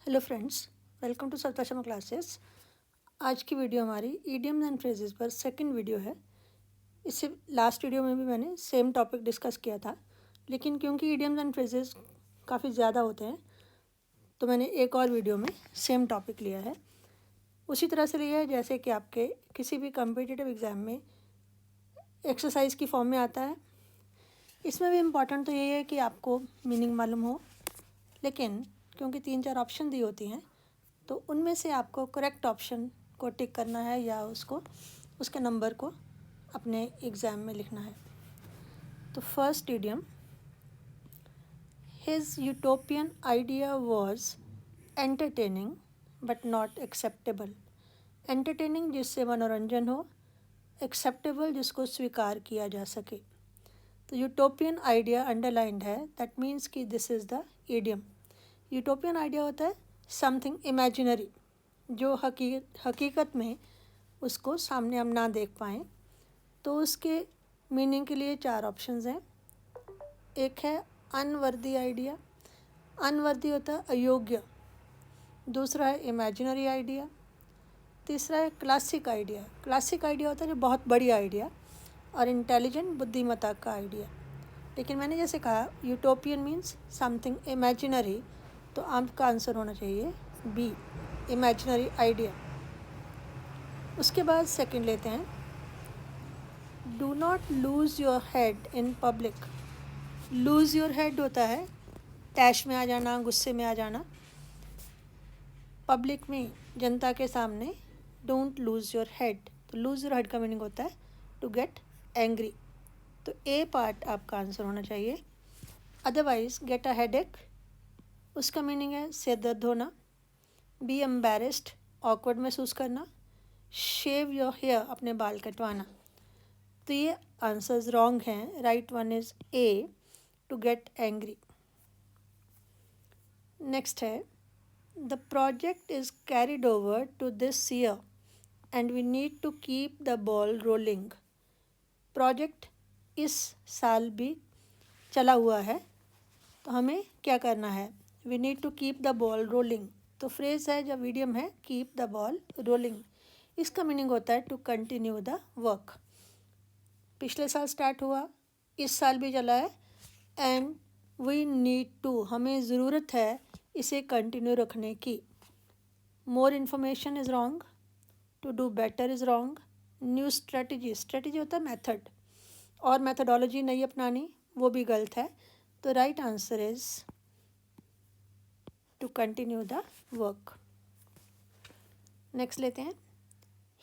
Hello friends, welcome to Savita Sharma classes. आज की video हमारी ईडियम्स एंड फ्रेजेस पर सेकंड वीडियो है। इससे लास्ट वीडियो में भी मैंने सेम टॉपिक डिस्कस किया था, लेकिन क्योंकि ईडियम्स एंड फ्रेजेस काफ़ी ज़्यादा होते हैं तो मैंने एक और वीडियो में सेम टॉपिक लिया है। उसी तरह से लिया है जैसे कि आपके किसी भी कम्पिटिटिव एग्ज़ाम में एक्सरसाइज की फॉर्म में आता है। इसमें भी इम्पॉर्टेंट तो यही है कि आपको मीनिंग मालूम हो, लेकिन क्योंकि 3-4 ऑप्शन दी होती हैं तो उनमें से आपको करेक्ट ऑप्शन को टिक करना है या उसके नंबर को अपने एग्ज़ाम में लिखना है। तो first idiom, his utopian idea was entertaining but not acceptable. Entertaining जिससे मनोरंजन हो, एक्सेप्टेबल जिसको स्वीकार किया जा सके। तो यूटोपियन आइडिया अंडरलाइंड है, दैट मीन्स कि this is the idiom. Utopian idea होता है समथिंग इमेजिनरी, जो हकीकत में उसको सामने हम ना देख पाएँ। तो उसके मीनिंग के लिए 4 ऑप्शंस हैं। एक है अनवर्दी आइडिया, अनवर्दी होता है अयोग्य। दूसरा है इमेजिनरी आइडिया। तीसरा है क्लासिक आइडिया, क्लासिक आइडिया होता है जो बहुत बड़ी आइडिया। और इंटेलिजेंट बुद्धिमत्ता का आइडिया। लेकिन मैंने जैसे कहा यूटोपियन मीन्स समथिंग इमेजिनरी, तो आपका आंसर होना चाहिए बी, इमेजिनरी आइडिया। उसके बाद सेकंड लेते हैं, do not lose your head in public. Lose your head होता है टैश में आ जाना, गुस्से में आ जाना। पब्लिक में, जनता के सामने, डोंट लूज़ योर हेड। तो लूज़ योर हेड का मीनिंग होता है टू गेट एंग्री। तो ए पार्ट आपका आंसर होना चाहिए। अदरवाइज गेट अ हेडेक, उसका मीनिंग है सिर दर्द होना। बी एम्बेरस्ड, ऑकवर्ड महसूस करना। शेव योर हेयर, अपने बाल कटवाना। तो ये आंसर्स रॉन्ग हैं। Right one is A, to get angry. Next है, the project is carried over to this year and we need to keep the ball rolling. Project इस साल भी चला हुआ है, तो हमें क्या करना है, we need to keep the ball rolling. तो फ्रेज है, जब मीडियम है, कीप द बॉल रोलिंग। इसका मीनिंग होता है टू कंटिन्यू द वर्क। पिछले साल स्टार्ट हुआ, इस साल भी चला है, एंड वी नीड टू, हमें ज़रूरत है इसे कंटिन्यू रखने की। More information is wrong, to do better is wrong. New strategy, strategy होता है मेथड, और मेथडोलॉजी नहीं अपनानी, वो भी गलत है। तो right answer is to continue the work. Next लेते हैं,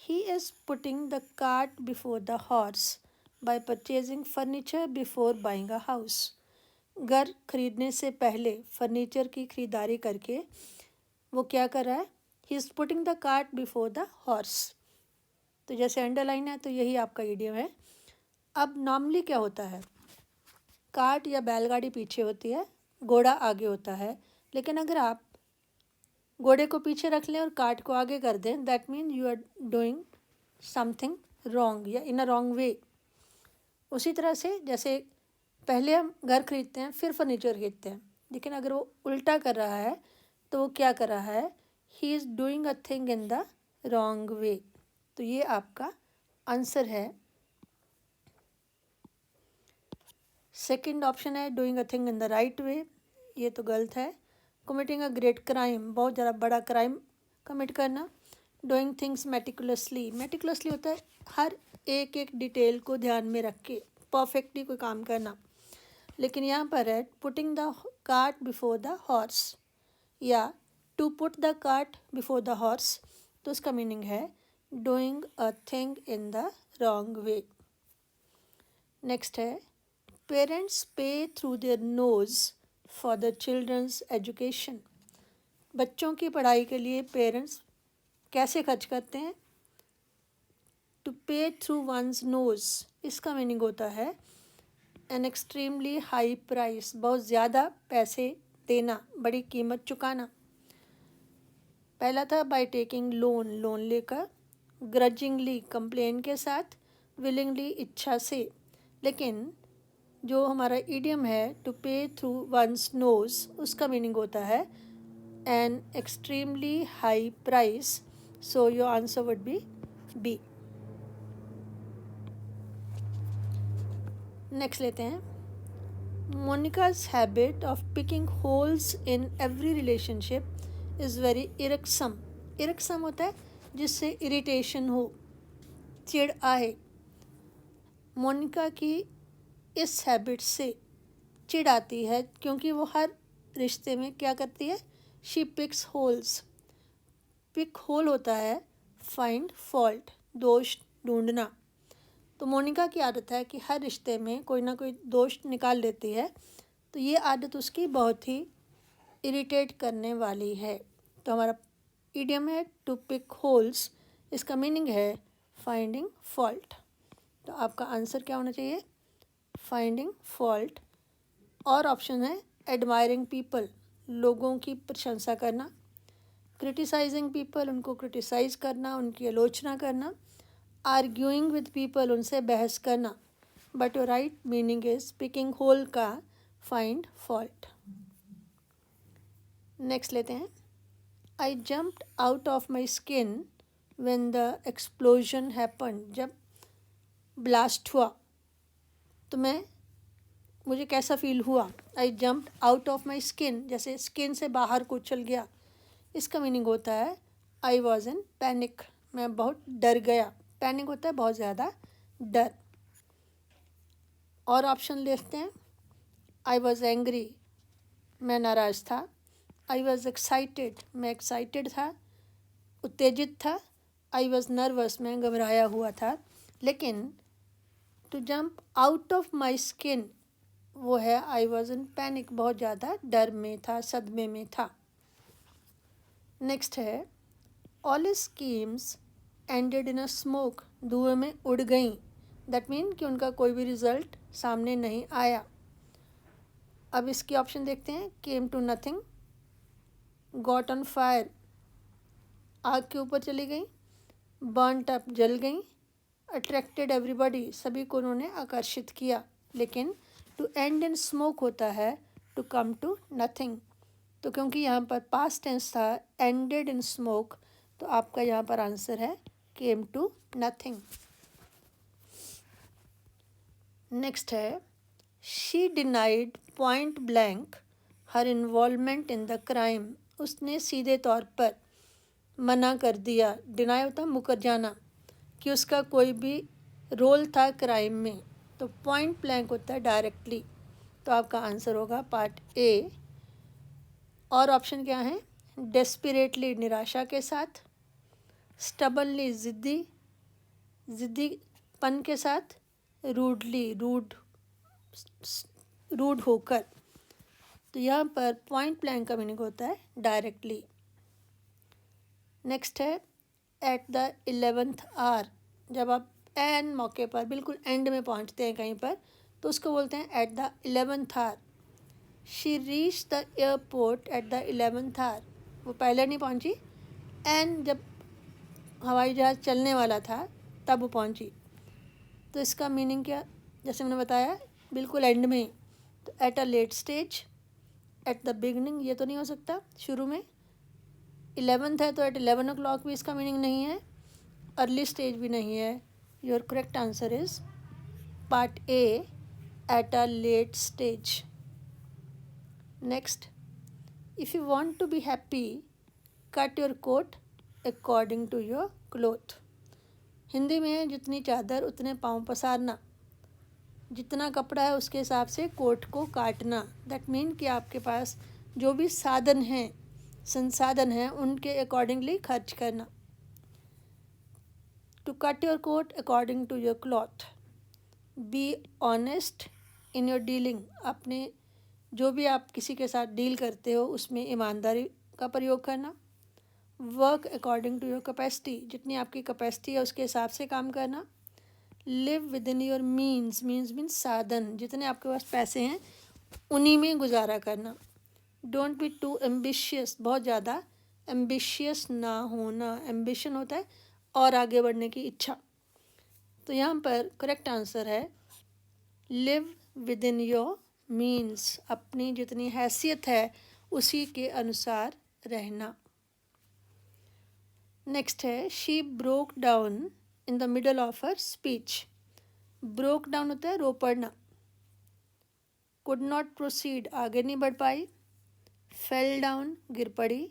he is putting the cart before the horse by purchasing furniture before buying a house. घर खरीदने से पहले फर्नीचर की खरीदारी करके वो क्या कर रहा है, ही is putting the cart before the horse. तो जैसे अंडरलाइन है, तो यही आपका इडियम है। अब नॉर्मली क्या होता है, कार्ट या बैलगाड़ी पीछे होती है, घोड़ा आगे होता है। लेकिन अगर आप घोड़े को पीछे रख लें और कार्ट को आगे कर दें, that mean you are doing something wrong या इन अ रॉन्ग वे। उसी तरह से जैसे पहले हम घर खरीदते हैं फिर फर्नीचर खरीदते हैं, लेकिन अगर वो उल्टा कर रहा है तो वो क्या कर रहा है, he is doing a thing in the wrong वे। तो ये आपका आंसर है। सेकंड ऑप्शन है doing a thing in the right way, ये तो गलत है। कमिटिंग अ ग्रेट क्राइम, बहुत ज़्यादा बड़ा क्राइम कमिट करना। डूइंग थिंग्स मेटिकुलसली, मेटिकुलसली होता है हर एक एक डिटेल को ध्यान में रख के परफेक्टली कोई काम करना। लेकिन यहाँ पर है putting the cart before the horse या to put the cart before the horse, तो उसका मीनिंग है doing a thing in the wrong way. Next है, parents pay through their nose for the children's education. बच्चों की पढ़ाई के लिए पेरेंट्स कैसे खर्च करते हैं, to pay through one's knows, इसका मीनिंग होता है एन एक्सट्रीमली हाई प्राइस, बहुत ज़्यादा पैसे देना, बड़ी कीमत चुकाना। पहला था बाय टेकिंग लोन, लोन लेकर। ग्रजिंगली, कंप्लेन के साथ। विलिंगली, इच्छा से। लेकिन जो हमारा इडियम है to pay through one's knows, उसका मीनिंग होता है an extremely high price. So your answer would be B. Next लेते हैं. Monica's habit of picking holes in every relationship is very irksome. Irksome होता है जिससे इरिटेशन हो, चिढ़ आए. मोनिका की इस हैबिट से चिढ़ आती है क्योंकि वो हर रिश्ते में क्या करती है? She picks holes. Pick hole होता है फाइंड फॉल्ट, दोष ढूंढना. तो मोनिका की आदत है कि हर रिश्ते में कोई ना कोई दोष निकाल लेती है. तो ये आदत उसकी बहुत ही इरिटेट करने वाली है. तो हमारा इडियम है टू पिक होल्स. इसका मीनिंग है फाइंडिंग फॉल्ट. तो आपका आंसर क्या होना चाहिए? Finding fault. और ऑप्शन है एडमायरिंग पीपल, लोगों की प्रशंसा करना. क्रिटिसाइजिंग पीपल, उनको क्रिटिसाइज करना, उनकी आलोचना करना. आर्ग्यूइंग विद पीपल, उनसे बहस करना. But your right meaning is picking hole का फाइंड फॉल्ट. नेक्स्ट लेते हैं. I jumped out of my skin when the explosion happened. जब ब्लास्ट हुआ तो मुझे कैसा फील हुआ? I jumped out of my skin, जैसे स्किन से बाहर को उछल गया. इसका मीनिंग होता है आई वॉज इन पैनिक, मैं बहुत डर गया. पैनिक होता है बहुत ज़्यादा डर. और ऑप्शन लेते हैं. आई वॉज एंग्री, मैं नाराज़ था. आई वॉज एक्साइटेड, मैं एक्साइटेड था, उत्तेजित था. आई वॉज नर्वस, मैं घबराया हुआ था. लेकिन to jump out of my skin वो है आई वॉज इन पैनिक, बहुत ज़्यादा डर में था, सदमे में था. नेक्स्ट है all schemes ended in a smoke. धुएं में उड़ गई. दैट मीन कि उनका कोई भी रिजल्ट सामने नहीं आया. अब इसकी ऑप्शन देखते हैं. Came to nothing, got on fire, आग के ऊपर चली गई. बर्नट अप, जल गई. अट्रैक्टेड एवरीबॉडी, सभी को उन्होंने आकर्षित किया. लेकिन टू एंड इन स्मोक होता है टू कम टू नथिंग. तो क्योंकि यहाँ पर पास्ट टेंस था एंडेड इन स्मोक, तो आपका यहाँ पर आंसर है केम टू नथिंग. नेक्स्ट है she denied point blank her involvement in the crime. उसने सीधे तौर पर मना कर दिया. डिनाई होता है मुकर जाना, कि उसका कोई भी रोल था क्राइम में. तो पॉइंट ब्लैंक होता है डायरेक्टली. तो आपका आंसर होगा पार्ट ए. और ऑप्शन क्या है? डेस्परेटली, निराशा के साथ. स्टबनली, जिद्दीपन के साथ. रूडली, रूड होकर. तो यहाँ पर पॉइंट ब्लैंक का मीनिंग होता है डायरेक्टली. नेक्स्ट है एट द 11th आवर. जब आप एन मौके पर बिल्कुल एंड में पहुँचते हैं कहीं पर, तो उसको बोलते हैं at the 11th hour. She reach the airport at the 11th hour. वो पहले नहीं पहुँची, एंड जब हवाई जहाज़ चलने वाला था तब वो पहुँची. तो इसका मीनिंग क्या? जैसे मैंने बताया बिल्कुल एंड में. तो at a late stage, at the beginning ये तो नहीं हो सकता, शुरू में. 11th है तो एट 11 o'clock भी इसका मीनिंग नहीं है. अर्ली स्टेज भी नहीं है. Your correct answer is part A, at a late stage. Next, if you want to be happy cut your coat according to your cloth. Hindi में जितनी चादर उतने पाँव पसारना. जितना कपड़ा है उसके हिसाब से कोट को काटना. दैट मीन कि आपके पास जो भी साधन हैं, संसाधन हैं, उनके अकॉर्डिंगली खर्च करना. To cut your coat according to your cloth. Be honest in your dealing. अपने जो भी आप किसी के साथ डील करते हो उसमें ईमानदारी का प्रयोग करना. Work according to your capacity. जितनी आपकी कैपेसिटी है उसके हिसाब से काम करना. Live within your means साधन. जितने आपके पास पैसे हैं उन्हीं में गुजारा करना. Don't be too ambitious. बहुत ज़्यादा एम्बिशियस ना होना. एम्बिशन होता है और आगे बढ़ने की इच्छा. तो यहाँ पर करेक्ट आंसर है live within your means. अपनी जितनी हैसियत है उसी के अनुसार रहना। नेक्स्ट है she broke down in the middle of her speech. Broke down होता है रो पड़ना। कुड नॉट प्रोसीड आगे नहीं बढ़ पाई। फेल डाउन गिर पड़ी।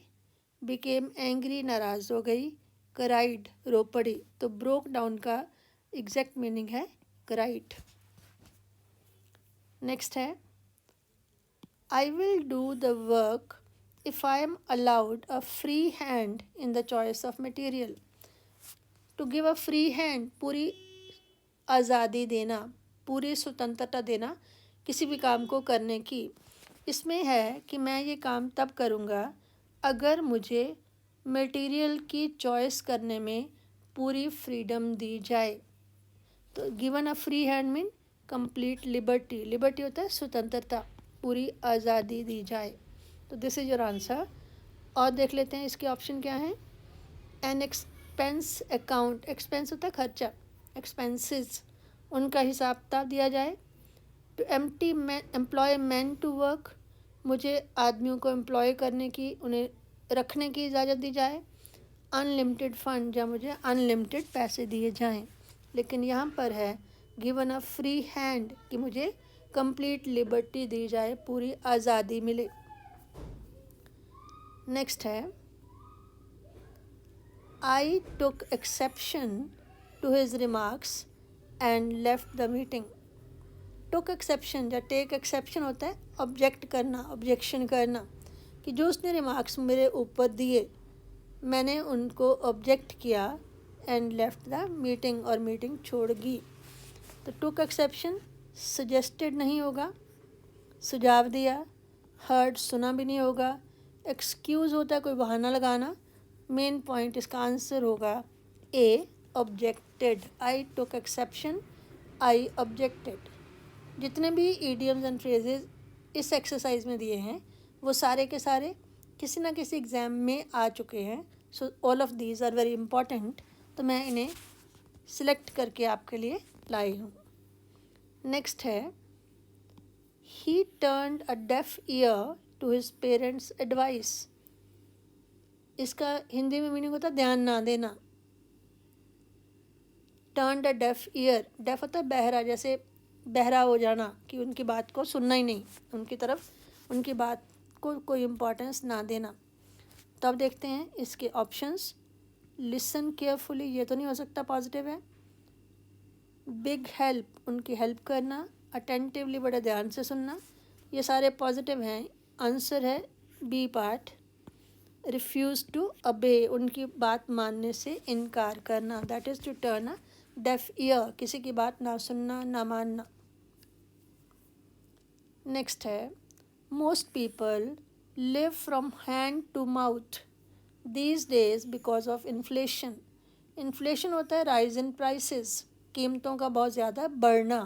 बिकेम एंग्री नाराज हो गई। क्राइड रो पड़ी। तो ब्रोक डाउन का एग्जैक्ट मीनिंग है क्राइड। नेक्स्ट है I will do the work if I am allowed a free hand in the choice of material. To give a free hand पूरी आज़ादी देना, पूरी स्वतंत्रता देना किसी भी काम को करने की। इसमें है कि मैं ये काम तब करूँगा अगर मुझे मटेरियल की चॉइस करने में पूरी फ्रीडम दी जाए। तो given a free hand mean complete liberty. Liberty होता है स्वतंत्रता, पूरी आज़ादी दी जाए। तो दिस इज़ योर आंसर। और देख लेते हैं इसके ऑप्शन क्या हैं। एन एक्सपेंस अकाउंट, एक्सपेंस होता है खर्चा, एक्सपेंसेस उनका हिसाब किताब दिया जाए। To empty employ man to work, मुझे आदमियों को एम्प्लॉय करने की, उन्हें रखने की इजाज़त दी जाए। अनलिमिटेड फंड, जहाँ मुझे अनलिमिटेड पैसे दिए जाएं। लेकिन यहाँ पर है गिवन अ फ्री हैंड कि मुझे कंप्लीट लिबर्टी दी जाए, पूरी आज़ादी मिले। नेक्स्ट है I took exception to his remarks and left the meeting. Took exception या टेक एक्सेप्शन होता है ऑब्जेक्ट करना, ऑब्जेक्शन करना, कि जो उसने रिमार्क्स मेरे ऊपर दिए मैंने उनको ऑब्जेक्ट किया। एंड लेफ्ट द मीटिंग, और मीटिंग छोड़ दी। तो टुक एक्सेप्शन सजेस्टेड नहीं होगा, सुझाव दिया। हर्ड सुना भी नहीं होगा। एक्सक्यूज़ होता है कोई बहाना लगाना। मेन पॉइंट इसका आंसर होगा ए ऑब्जेक्टेड। आई टुक एक्सेप्शन, आई ऑब्जेक्टेड। जितने भी ईडियम्स एंड फ्रेजेस इस एक्सरसाइज में दिए हैं वो सारे के सारे किसी ना किसी एग्ज़ाम में आ चुके हैं। So all of these are very important. तो मैं इन्हें सिलेक्ट करके आपके लिए लाई हूँ। नेक्स्ट है he turned a deaf ear to his parents advice. इसका हिंदी में मीनिंग होता है ध्यान ना देना। Turned a deaf ear, deaf होता है बहरा, जैसे बहरा हो जाना कि उनकी बात को सुनना ही नहीं, उनकी तरफ उनकी बात को कोई इम्पोर्टेंस ना देना। तो अब देखते हैं इसके ऑप्शंस। लिसन केयरफुली, ये तो नहीं हो सकता, पॉजिटिव है। बिग हेल्प, उनकी हेल्प करना। अटेंटिवली, बड़े ध्यान से सुनना, ये सारे पॉजिटिव हैं। आंसर है बी पार्ट। रिफ्यूज़ टू अबे, उनकी बात मानने से इनकार करना, that is to turn a deaf ear, किसी की बात ना सुनना, ना मानना। नेक्स्ट है most people live from hand to mouth these days because of inflation. Inflation होता है राइज इन प्राइसेस, कीमतों का बहुत ज़्यादा बढ़ना।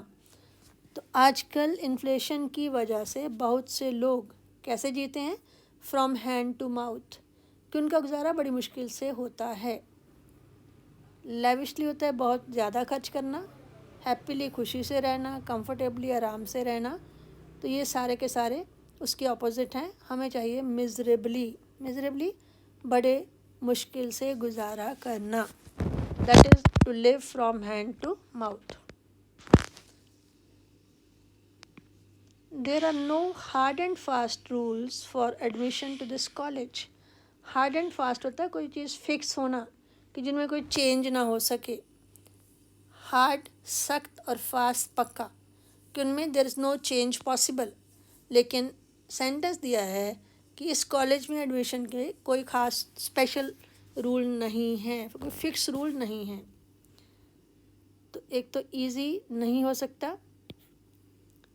तो आजकल इन्फ्लेशन की वजह से बहुत से लोग कैसे जीते हैं, फ्रॉम हैंड टू माउथ, कि उनका गुजारा बड़ी मुश्किल से होता है। लेविशली होता है बहुत ज़्यादा खर्च करना। हैप्पीली खुशी से रहना, कंफर्टेबली आराम से रहना। तो ये सारे के सारे उसके ऑपोजिट हैं। हमें चाहिए मिजरेबली, मिजरेबली बड़े मुश्किल से गुजारा करना, that is to live from hand to mouth. There are no hard and fast rules for admission to this college. Hard and fast होता है कोई चीज़ फिक्स होना कि जिनमें कोई चेंज ना हो सके। हार्ड सख्त, और फास्ट पक्का, कि उनमें there is no change possible. लेकिन सेंटेंस दिया है कि इस कॉलेज में एडमिशन के कोई ख़ास स्पेशल रूल नहीं है, कोई फिक्स रूल नहीं है। तो एक तो इजी नहीं हो सकता,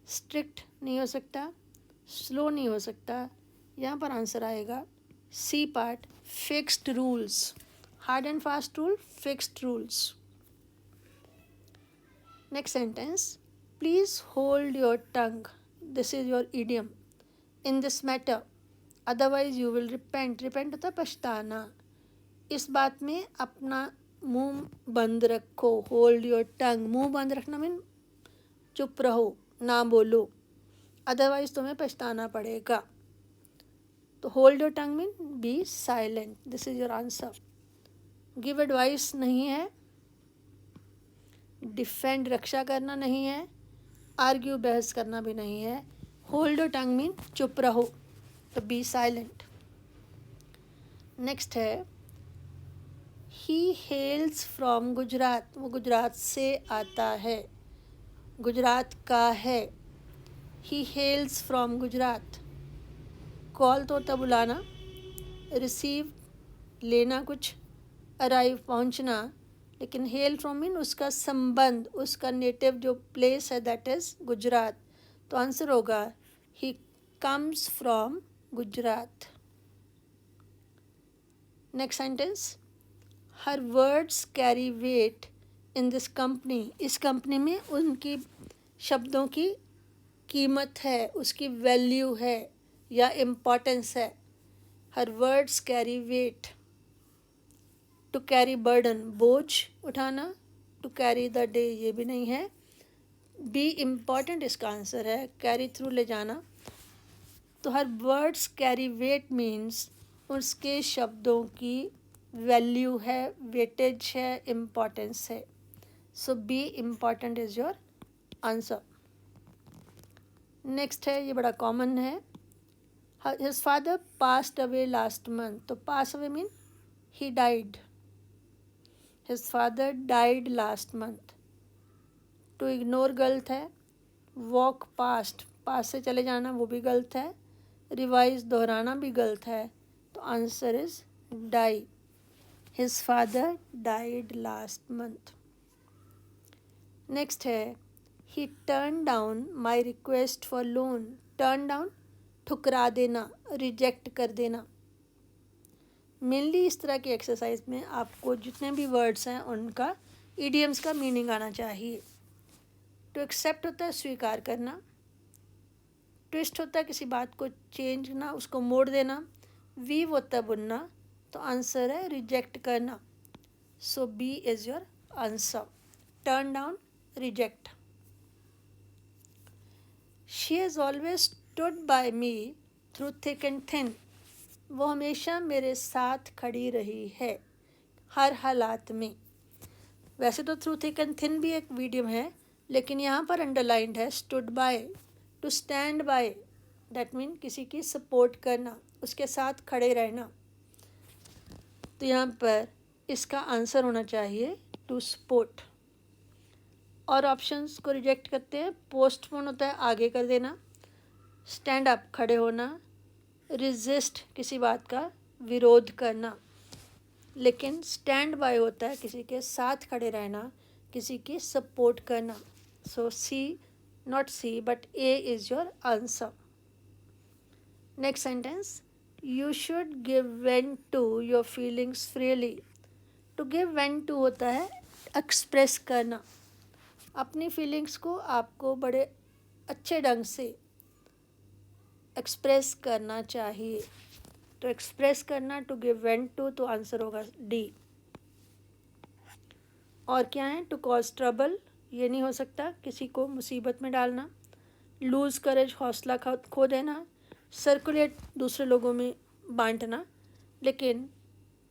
स्ट्रिक्ट नहीं हो सकता, स्लो नहीं हो सकता। यहाँ पर आंसर आएगा C part, fixed rules. Hard and fast rule, fixed rules. Next sentence, please hold your tongue, this is your idiom, in this matter otherwise you will repent. Repent होता है पछताना। इस बात में अपना मुंह बंद रखो। होल्ड योर टंग, मुंह बंद रखना मीन चुप रहो, ना बोलो, अदरवाइज तुम्हें पछताना पड़ेगा। तो hold your tongue mean be silent, this is your answer. Give advice नहीं है, डिफेंड रक्षा करना नहीं है, आर्ग्यू बहस करना भी नहीं है। होल्ड योर टंग मीन चुप रहो, तो बी साइलेंट। नेक्स्ट है ही हेल्स फ्रॉम गुजरात, वो गुजरात से आता है, गुजरात का है। ही हेल्स फ्रॉम गुजरात। कॉल तो होता बुलाना, रिसीव लेना कुछ, अराइव पहुंचना, लेकिन हेल फ्रॉम मीन उसका संबंध, उसका नेटिव जो प्लेस है दैट इज गुजरात, तो आंसर होगा he comes from Gujarat. Next sentence, her words carry weight in this company, इस कंपनी में उनकी शब्दों की कीमत है, उसकी वैल्यू है या इम्पोर्टेंस है। Her words carry weight. To carry burden, बोझ उठाना, टू कैरी द डे ये भी नहीं है। बी इम्पॉर्टेंट इसका आंसर है, कैरी थ्रू ले जाना। तो हर वर्ड्स कैरी वेट मीन्स उसके शब्दों की वैल्यू है, वेटेज है, इम्पॉर्टेंस है। So B important is your answer. Next है, ये बड़ा कॉमन है, his father passed away last month, तो pass away mean he died. His father died last month. To ignore गलत है, वॉक पास्ट, पास से चले जाना वो भी गलत है, रिवाइज दोहराना भी गलत है, तो answer is die. His father died last month. Next है, he turn down my request for loan, turn down ठुकरा देना, रिजेक्ट कर देना। मेनली इस तरह की एक्सरसाइज में आपको जितने भी वर्ड्स हैं उनका इडियम्स का मीनिंग आना चाहिए। टू एक्सेप्ट होता है स्वीकार करना, ट्विस्ट होता है किसी बात को चेंज करना, उसको मोड़ देना, वीव होता है बुनना, तो आंसर है रिजेक्ट करना। So B is your answer, turn down, reject. She has always stood by me through thick and thin, वो हमेशा मेरे साथ खड़ी रही है हर हालात में। वैसे तो थ्रू थिक एंड थिन भी एक मीडियम है, लेकिन यहाँ पर अंडरलाइंड है stood by. To stand by that mean किसी की सपोर्ट करना, उसके साथ खड़े रहना, तो यहाँ पर इसका आंसर होना चाहिए टू सपोर्ट। और ऑप्शंस को रिजेक्ट करते हैं, पोस्टपोन होता है आगे कर देना, स्टैंड अप खड़े होना, रिजिस्ट किसी बात का विरोध करना, लेकिन स्टैंड बाय होता है किसी के साथ खड़े रहना, किसी की सपोर्ट करना। So C, not C but A is your answer. Next sentence, you should give vent to your feelings freely. To give vent to होता है एक्सप्रेस करना, अपनी फीलिंग्स को आपको बड़े अच्छे ढंग से एक्सप्रेस करना चाहिए। तो एक्सप्रेस करना, टू गिव वेंट टू, तो आंसर होगा डी। और क्या है, टू कॉज ट्रबल, ये नहीं हो सकता, किसी को मुसीबत में डालना। लूज़ करेज, हौसला खो देना। सर्कुलेट, दूसरे लोगों में बांटना, लेकिन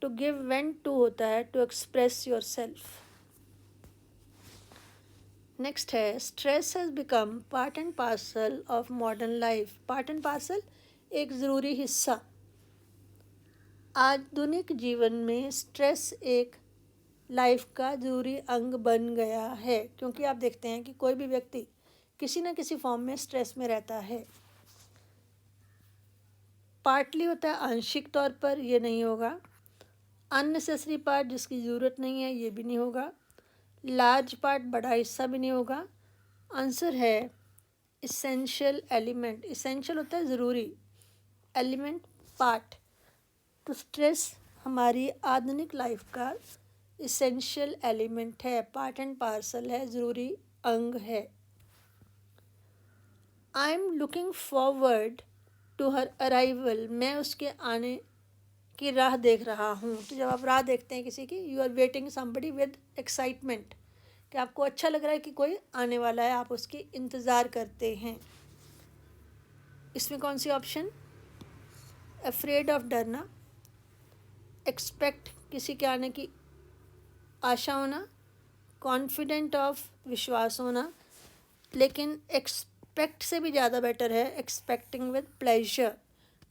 टू गिव वेंट टू होता है to express yourself. Next है, stress has become part and parcel of modern life. Part and parcel एक ज़रूरी हिस्सा। आधुनिक जीवन में स्ट्रेस एक लाइफ का ज़रूरी अंग बन गया है, क्योंकि आप देखते हैं कि कोई भी व्यक्ति किसी न किसी फॉर्म में स्ट्रेस में रहता है। पार्टली होता है आंशिक तौर पर, ये नहीं होगा। अननेसेसरी पार्ट, जिसकी ज़रूरत नहीं है, ये भी नहीं होगा। लार्ज पार्ट, बड़ा हिस्सा भी नहीं होगा। आंसर है इसेंशियल एलिमेंट। इसेंशियल होता है ज़रूरी, एलिमेंट पार्ट। तो स्ट्रेस हमारी आधुनिक लाइफ का इसेंशियल एलिमेंट है, पार्ट एंड पार्सल है, ज़रूरी अंग है। I am looking forward to her arrival, मैं उसके आने की राह देख रहा हूँ। तो जब आप राह देखते हैं किसी की, you are waiting somebody with excitement, कि आपको अच्छा लग रहा है कि कोई आने वाला है, आप उसकी इंतज़ार करते हैं। इसमें कौन सी ऑप्शन अफ्रेड ऑफ डरना, एक्सपेक्ट किसी के आने की आशा होना, कॉन्फिडेंट ऑफ विश्वास होना, लेकिन एक्सपेक्ट से भी ज़्यादा बेटर है एक्सपेक्टिंग विद प्लेजर,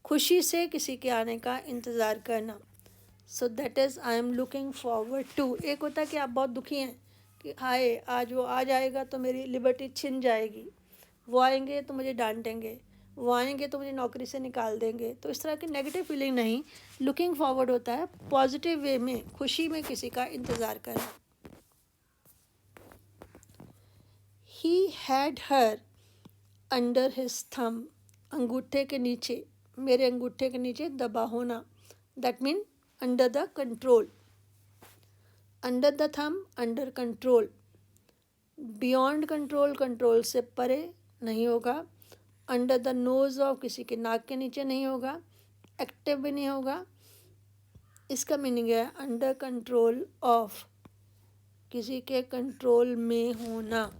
खुशी से किसी के आने का इंतज़ार करना. So that is I am looking forward to. एक होता है कि आप बहुत दुखी हैं कि हाय आज वो आ जाएगा तो मेरी लिबर्टी छिन जाएगी, वो आएंगे तो मुझे डांटेंगे, वो आएंगे तो मुझे नौकरी से निकाल देंगे. तो इस तरह की नेगेटिव फीलिंग नहीं, लुकिंग फॉरवर्ड होता है पॉजिटिव वे में, खुशी में किसी का इंतज़ार करना. He had her under his थम, अंगूठे के नीचे, मेरे अंगूठे के नीचे दबा होना. That mean under the control. Under the thumb, under control. Beyond control, control से परे नहीं होगा. अंडर द नोज ऑफ, किसी के नाक के नीचे नहीं होगा. एक्टिव भी नहीं होगा. इसका मीनिंग है अंडर कंट्रोल ऑफ, किसी के कंट्रोल में होना.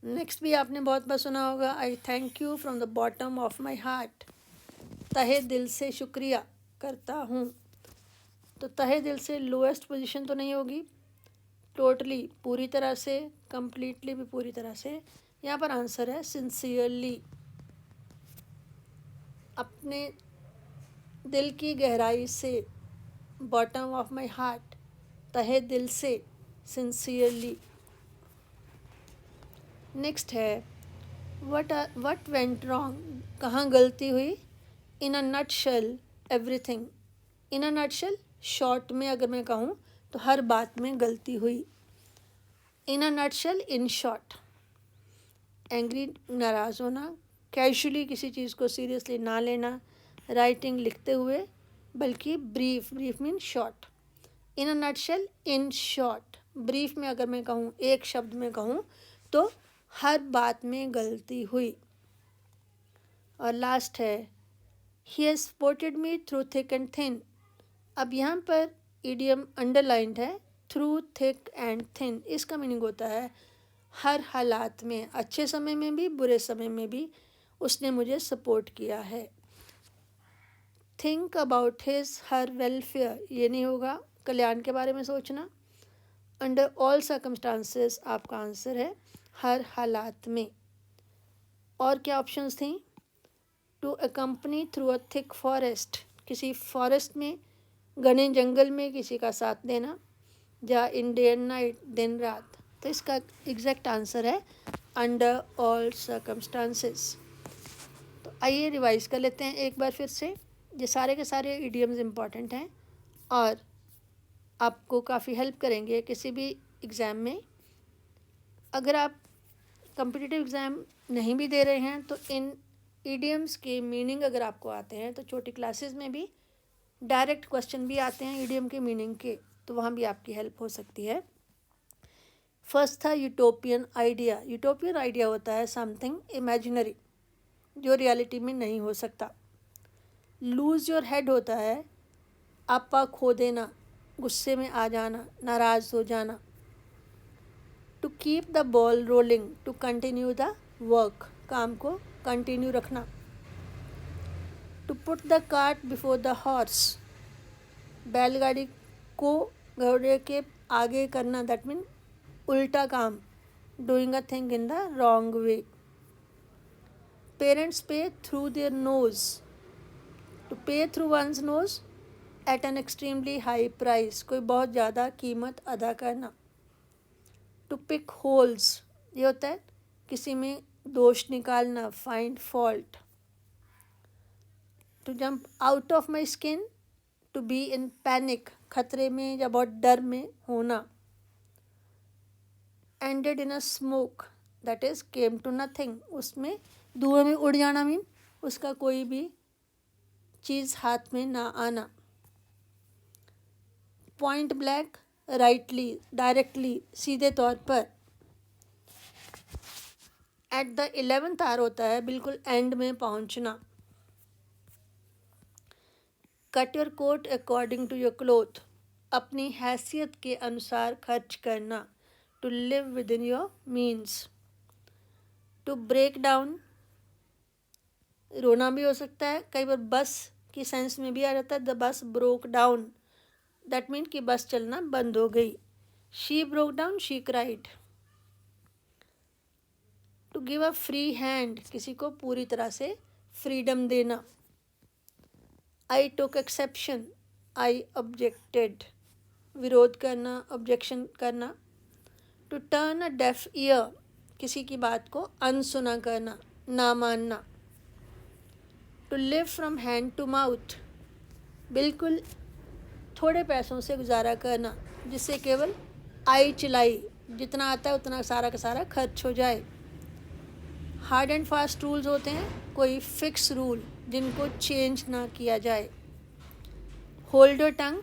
नेक्स्ट भी आपने बहुत बार सुना होगा, आई thank you from the bottom of my heart, तहे दिल से शुक्रिया करता हूँ. तो तहे दिल से लोएस्ट पोजीशन तो नहीं होगी, टोटली पूरी तरह से, कंप्लीटली भी पूरी तरह से. यहाँ पर आंसर है सिंसियरली, अपने दिल की गहराई से, बॉटम ऑफ माई हार्ट, तहे दिल से, सिंसियरली. नेक्स्ट है वट वेंट रॉन्ग, कहाँ गलती हुई. इन a nut shell everything, in a nut shell short में अगर मैं कहूँ तो हर बात में गलती हुई. इन a nutshell, in short. Angry, नाराज़ होना. कैजुअली, किसी चीज़ को सीरियसली ना लेना. राइटिंग, लिखते हुए. बल्कि brief, brief mean short. In a nutshell, in short. Brief में अगर मैं कहूँ, एक शब्द में कहूँ तो हर बात में गलती हुई. और लास्ट है he has supported me through thick and thin. अब यहाँ पर इडियम अंडरलाइंड है, थ्रू थिक एंड थिन. इसका मीनिंग होता है हर हालात में, अच्छे समय में भी बुरे समय में भी उसने मुझे सपोर्ट किया है. Think about his her welfare, ये नहीं होगा, कल्याण के बारे में सोचना. अंडर ऑल सर्कमस्टांसेस आपका आंसर है हर हालात में. और क्या ऑप्शंस थी. To accompany through a thick forest, किसी फॉरेस्ट में, घने जंगल में किसी का साथ देना. या इन डे एंड नाइट, दिन रात. तो इसका एग्जैक्ट आंसर है अंडर ऑल सर्कमस्टांसेस. तो आइए रिवाइज कर लेते हैं एक बार फिर से. ये सारे के सारे इडियम्स इम्पॉर्टेंट हैं और आपको काफ़ी हेल्प करेंगे किसी भी एग्ज़ाम में. अगर आप कॉम्पिटिटिव एग्ज़ाम नहीं भी दे रहे हैं तो इन इडियम्स के मीनिंग अगर आपको आते हैं तो छोटी क्लासेस में भी डायरेक्ट क्वेश्चन भी आते हैं इडियम के मीनिंग के, तो वहाँ भी आपकी हेल्प हो सकती है. फर्स्ट था यूटोपियन आइडिया. यूटोपियन आइडिया होता है समथिंग इमेजिनरी, जो रियलिटी में नहीं हो सकता. लूज़ योर हेड होता है आपा खो देना, गुस्से में आ जाना, नाराज़ हो जाना. To keep the ball rolling, to continue the work, काम को कंटिन्यू रखना. To put the cart before the horse, बैलगाड़ी को घोड़े के आगे करना. दैट मीन उल्टा काम, doing a thing in the wrong way. Parents pay through their nose, to pay through one's nose at an extremely high price, कोई बहुत ज़्यादा कीमत अदा करना. टू पिक होल्स, ये होता है किसी में दोष निकालना, find fault. To jump out of my skin, to be in panic, खतरे में या बहुत डर में होना. Ended in a smoke, that is came to nothing, उसमें धुएं में उड़ जाना मीन उसका कोई भी चीज़ हाथ में ना आना. पॉइंट ब्लैक, राइटली, डायरेक्टली, सीधे तौर पर. एट द 11th आवर होता है बिल्कुल एंड में पहुंचना. Cut your coat according to your cloth, अपनी हैसियत के अनुसार खर्च करना. To live within your means. To break down रोना भी हो सकता है, कई बार बस की सेंस में भी आ जाता है, the bus broke down, that mean कि बस चलना बंद हो गई। She broke down, she cried. To give a free hand, किसी को पूरी तरह से फ्रीडम देना। आई टुक एक्सेप्शन, आई ऑब्जेक्टेड, विरोध करना, ऑब्जेक्शन करना। To turn a deaf ear, किसी की बात को अनसुना करना, ना मानना। To live from hand to mouth, बिल्कुल थोड़े पैसों से गुजारा करना, जिससे केवल आई चिलाई, जितना आता है उतना सारा का सारा खर्च हो जाए। हार्ड एंड फास्ट रूल्स होते हैं, कोई फिक्स रूल जिनको चेंज ना किया जाए। Hold your tongue,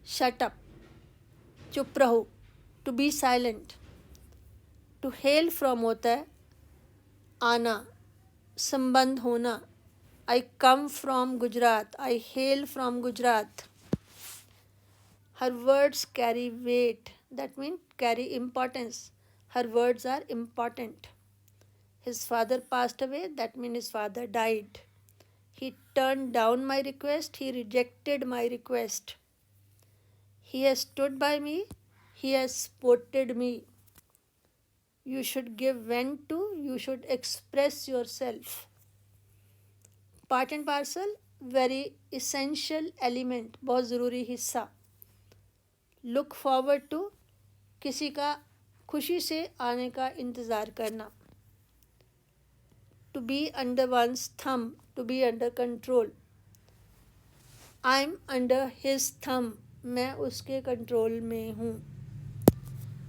shut up, चुप रहो। To be silent. To hail from होता है आना, संबंध होना। I come from Gujarat, I hail from Gujarat. Her words carry weight, that mean carry importance, her words are important. His father passed away, that means his father died. He turned down my request, he rejected my request. He has stood by me, he has supported me. You should give vent to, you should express yourself. Part and parcel, very essential element, बहुत ज़रूरी हिस्सा। Look forward to, किसी का खुशी से आने का इंतज़ार करना। To be under one's thumb, to be under control. I'm under his thumb, मैं उसके कंट्रोल में हूँ।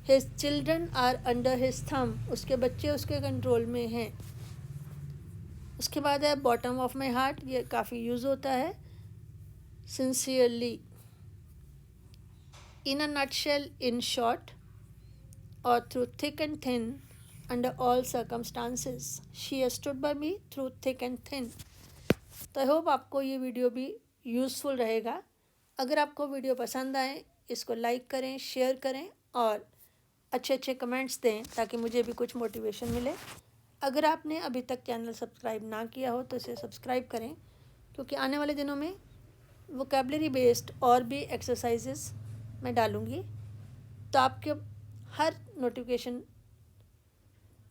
His children are under his thumb, उसके बच्चे उसके कंट्रोल में हैं। उसके बाद है बॉटम ऑफ माई हार्ट, ये काफ़ी यूज़ होता है। Sincerely, in a nutshell, in short, और through thick and thin, under all circumstances, she has stood by me through thick and thin. तो आई होप आपको ये वीडियो भी यूज़फुल रहेगा। अगर आपको वीडियो पसंद आए, इसको लाइक करें, शेयर करें और अच्छे अच्छे कमेंट्स दें ताकि मुझे भी कुछ मोटिवेशन मिले। अगर आपने अभी तक चैनल सब्सक्राइब ना किया हो तो इसे सब्सक्राइब करें, क्योंकि आने वाले दिनों में वोकेबलरी बेस्ड और भी एक्सरसाइजेस मैं डालूँगी, तो आपके हर नोटिफिकेशन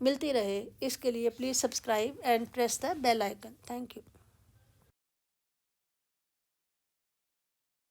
मिलती रहे, इसके लिए please subscribe and press the bell icon. Thank you.